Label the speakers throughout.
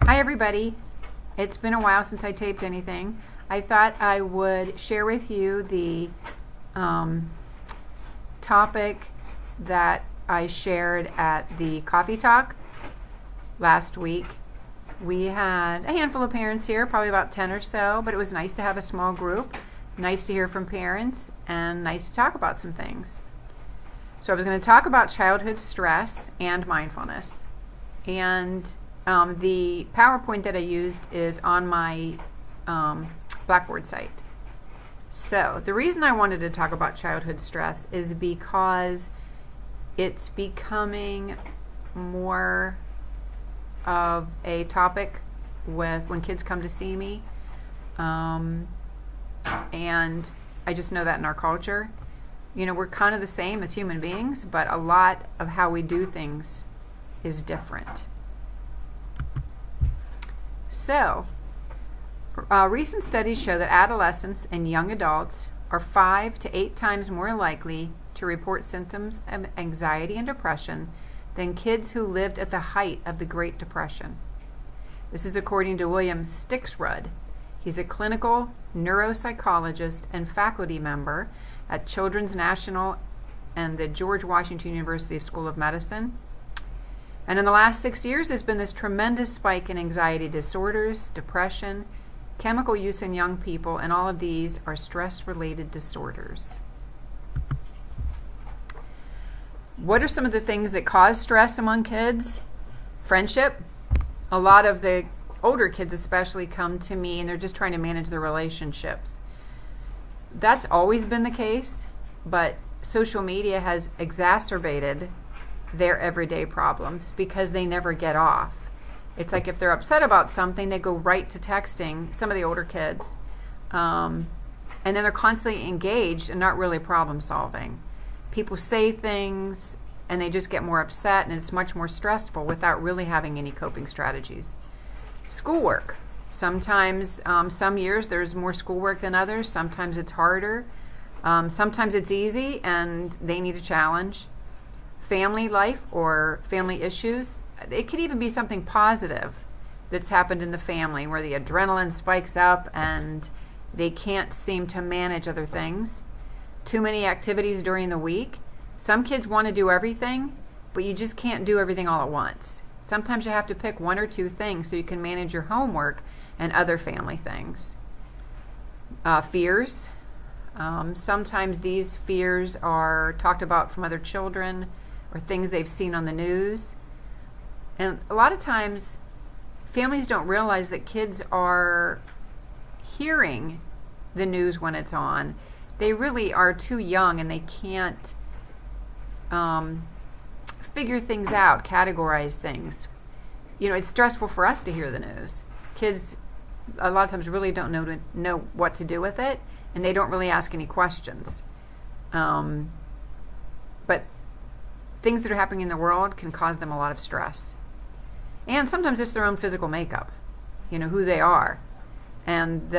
Speaker 1: Hi everybody. It's been a while since I taped anything. I thought I would share with you the topic that I shared at the coffee talk last week. We had a handful of parents here, probably about 10 or so, but it was nice to have a small group, nice to hear from parents, and nice to talk about some things. So I was going to talk about childhood stress and mindfulness. And the PowerPoint that I used is on my Blackboard site. So the reason I wanted to talk about childhood stress is because it's becoming more of a topic when kids come to see me. And I just know that in our culture. You know, we're kind of the same as human beings, but a lot of how we do things is different. So, recent studies show that adolescents and young adults are 5 to 8 times more likely to report symptoms of anxiety and depression than kids who lived at the height of the Great Depression. This is according to William Stixrud. He's a clinical neuropsychologist and faculty member at Children's National and the George Washington University School of Medicine. And in the last 6 years, there's been this tremendous spike in anxiety disorders, depression, chemical use in young people, and all of these are stress-related disorders. What are some of the things that cause stress among kids? Friendship. A lot of the older kids especially come to me and they're just trying to manage their relationships. That's always been the case, but social media has exacerbated their everyday problems because they never get off. It's like if they're upset about something, they go right to texting, some of the older kids, and then they're constantly engaged and not really problem solving. People say things and they just get more upset, and it's much more stressful without really having any coping strategies. Schoolwork. Sometimes, some years there's more schoolwork than others. Sometimes it's harder. Sometimes it's easy and they need a challenge. Family life or family issues. It could even be something positive that's happened in the family where the adrenaline spikes up and they can't seem to manage other things. Too many activities during the week. Some kids want to do everything, but you just can't do everything all at once. Sometimes you have to pick 1 or 2 things so you can manage your homework and other family things. Fears. Sometimes these fears are talked about from other children or things they've seen on the news. And a lot of times, families don't realize that kids are hearing the news when it's on. They really are too young and they can't figure things out, categorize things. You know, it's stressful for us to hear the news. Kids a lot of times really don't know what to do with it, and they don't really ask any questions. But things that are happening in the world can cause them a lot of stress. And sometimes it's their own physical makeup, you know, who they are. And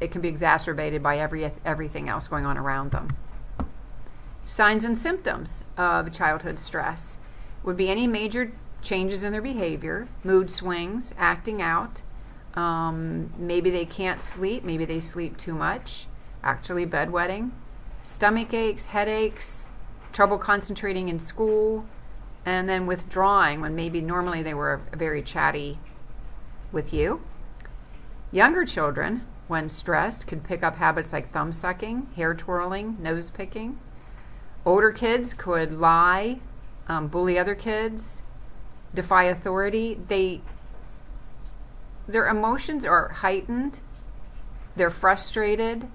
Speaker 1: it can be exacerbated by everything else going on around them. Signs and symptoms of childhood stress would be any major changes in their behavior, mood swings, acting out. Maybe they can't sleep, maybe they sleep too much, actually bedwetting, stomach aches, headaches, trouble concentrating in school, and then withdrawing when maybe normally they were very chatty with you. Younger children, when stressed, could pick up habits like thumb sucking, hair twirling, nose picking. Older kids could lie, bully other kids, defy authority. Their emotions are heightened, they're frustrated,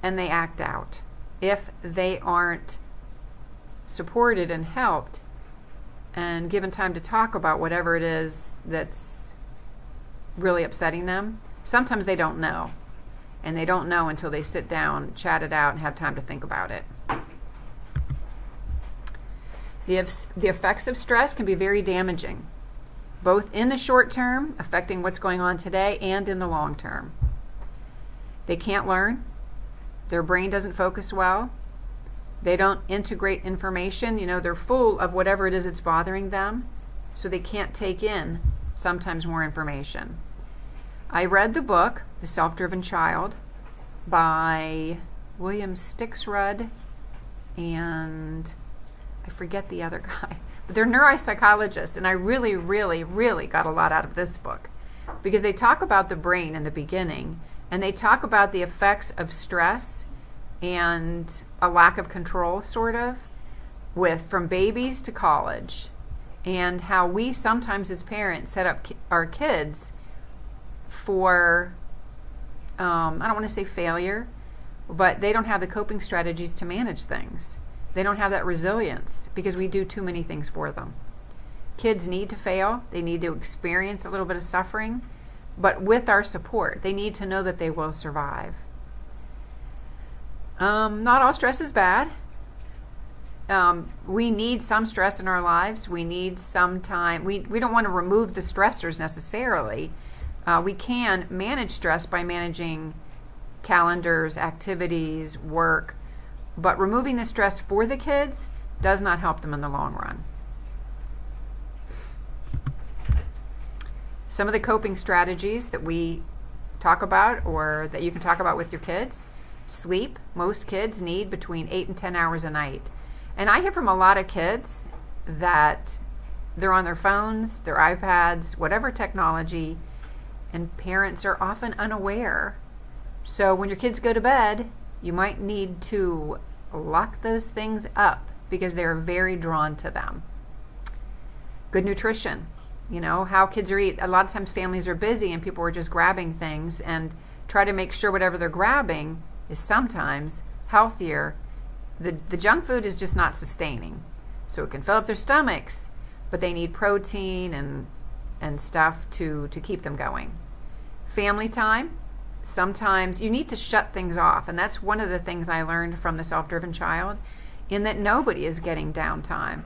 Speaker 1: and they act out. If they aren't supported and helped and given time to talk about whatever it is that's really upsetting them, sometimes they don't know. And they don't know until they sit down, chat it out, and have time to think about it. The effects of stress can be very damaging, both in the short term, affecting what's going on today, and in the long term. They can't learn. Their brain doesn't focus well. They don't integrate information. You know, they're full of whatever it is that's bothering them, so they can't take in sometimes more information. I read the book, The Self-Driven Child, by William Stixrud, and I forget the other guy. But they're neuropsychologists, and I really, really, really got a lot out of this book because they talk about the brain in the beginning, and they talk about the effects of stress and a lack of control, sort of, from babies to college, and how we sometimes as parents set up our kids for, I don't want to say failure, but they don't have the coping strategies to manage things. They don't have that resilience because we do too many things for them. Kids need to fail. They need to experience a little bit of suffering, but with our support, they need to know that they will survive. Not all stress is bad. We need some stress in our lives. We need some time. We don't want to remove the stressors necessarily. We can manage stress by managing calendars, activities, work, but removing the stress for the kids does not help them in the long run. Some of the coping strategies that we talk about, or that you can talk about with your kids: sleep. Most kids need between 8 and 10 hours a night. And I hear from a lot of kids that they're on their phones, their iPads, whatever technology, and parents are often unaware. So when your kids go to bed, you might need to lock those things up because they're very drawn to them. Good nutrition. How kids are eating. A lot of times families are busy and people are just grabbing things, and try to make sure whatever they're grabbing is sometimes healthier. The junk food is just not sustaining. So it can fill up their stomachs, but they need protein and stuff to keep them going. Family time. Sometimes you need to shut things off, and that's one of the things I learned from The Self-Driven Child, in that nobody is getting downtime.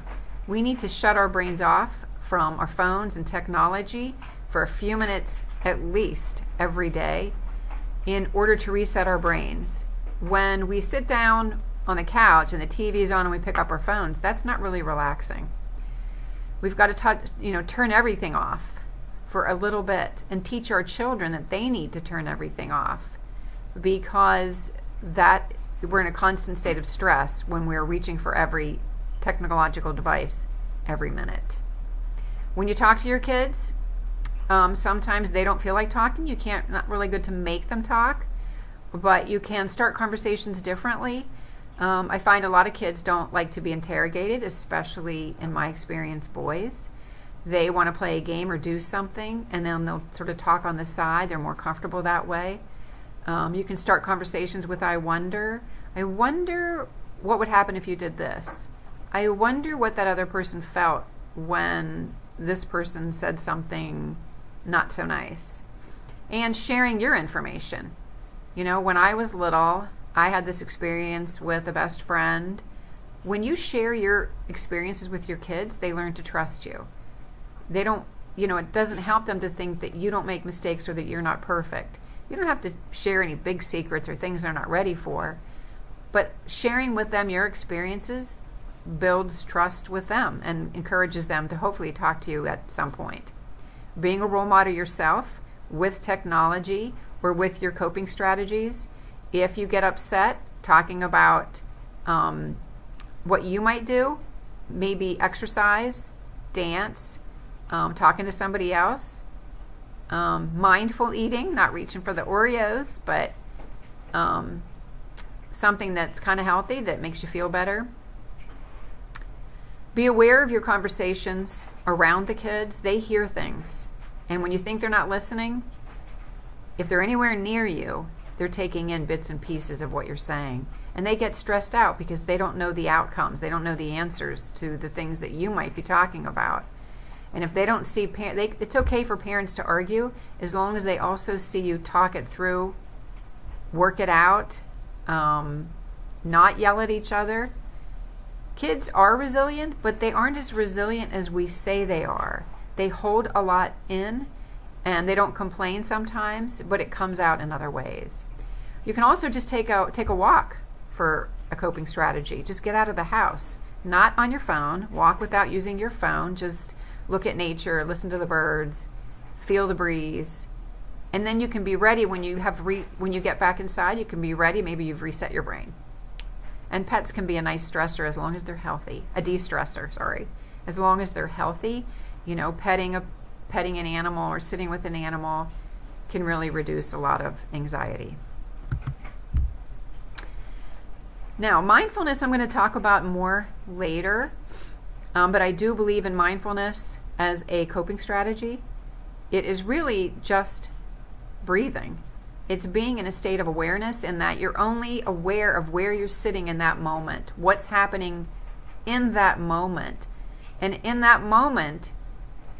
Speaker 1: We need to shut our brains off from our phones and technology for a few minutes at least every day in order to reset our brains. When we sit down on the couch and the TV is on and we pick up our phones, that's not really relaxing. We've got to turn everything off for a little bit and teach our children that they need to turn everything off, because that we're in a constant state of stress when we're reaching for every technological device every minute. When you talk to your kids, sometimes they don't feel like talking. Not really good to make them talk, but you can start conversations differently. I find a lot of kids don't like to be interrogated, especially in my experience, boys. They want to play a game or do something, and then they'll sort of talk on the side. They're more comfortable that way. You can start conversations with, I wonder what would happen if you did this. I wonder what that other person felt when this person said something not so nice. And sharing your information. When I was little, I had this experience with a best friend. When you share your experiences with your kids, they learn to trust you. They don't, it doesn't help them to think that you don't make mistakes or that you're not perfect. You don't have to share any big secrets or things they're not ready for. But sharing with them your experiences builds trust with them and encourages them to hopefully talk to you at some point. Being a role model yourself with technology or with your coping strategies. If you get upset, talking about what you might do, maybe exercise, dance, talking to somebody else, mindful eating, not reaching for the Oreos, but something that's kind of healthy that makes you feel better. Be aware of your conversations around the kids. They hear things. And when you think they're not listening, if they're anywhere near you, they're taking in bits and pieces of what you're saying. And they get stressed out because they don't know the outcomes. They don't know the answers to the things that you might be talking about. And if they don't see, it's okay for parents to argue as long as they also see you talk it through, work it out, not yell at each other. Kids are resilient, but they aren't as resilient as we say they are. They hold a lot in, and they don't complain sometimes, but it comes out in other ways. You can also just take a walk for a coping strategy. Just get out of the house, not on your phone. Walk without using your phone. Just look at nature, listen to the birds, feel the breeze. And then you can be ready when you when you get back inside, you can be ready. Maybe you've reset your brain. And pets can be a nice stressor as long as they're healthy. A de-stressor, sorry. As long as they're healthy, petting an animal or sitting with an animal can really reduce a lot of anxiety. Now, mindfulness I'm going to talk about more later, but I do believe in mindfulness as a coping strategy. It is really just breathing. It's being in a state of awareness in that you're only aware of where you're sitting in that moment, what's happening in that moment. And in that moment,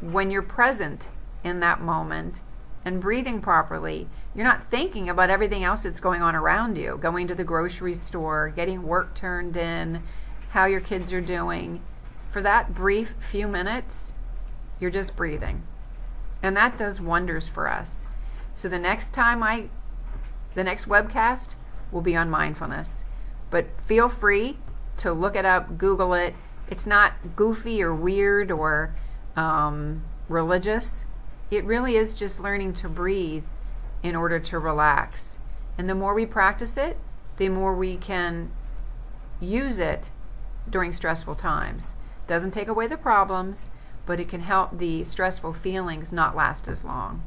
Speaker 1: when you're present in that moment and breathing properly, you're not thinking about everything else that's going on around you, going to the grocery store, getting work turned in, how your kids are doing. For that brief few minutes, you're just breathing. And that does wonders for us. So the next webcast will be on mindfulness. But feel free to look it up, Google it. It's not goofy or weird or religious. It really is just learning to breathe in order to relax. And the more we practice it, the more we can use it during stressful times. Doesn't take away the problems, but it can help the stressful feelings not last as long.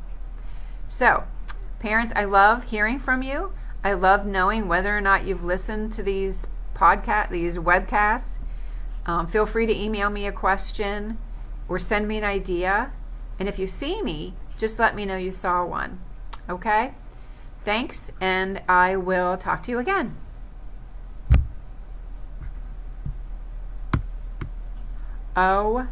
Speaker 1: So, parents, I love hearing from you. I love knowing whether or not you've listened to these webcasts. Feel free to email me a question or send me an idea. And if you see me, just let me know you saw one. Okay? Thanks, and I will talk to you again. Oh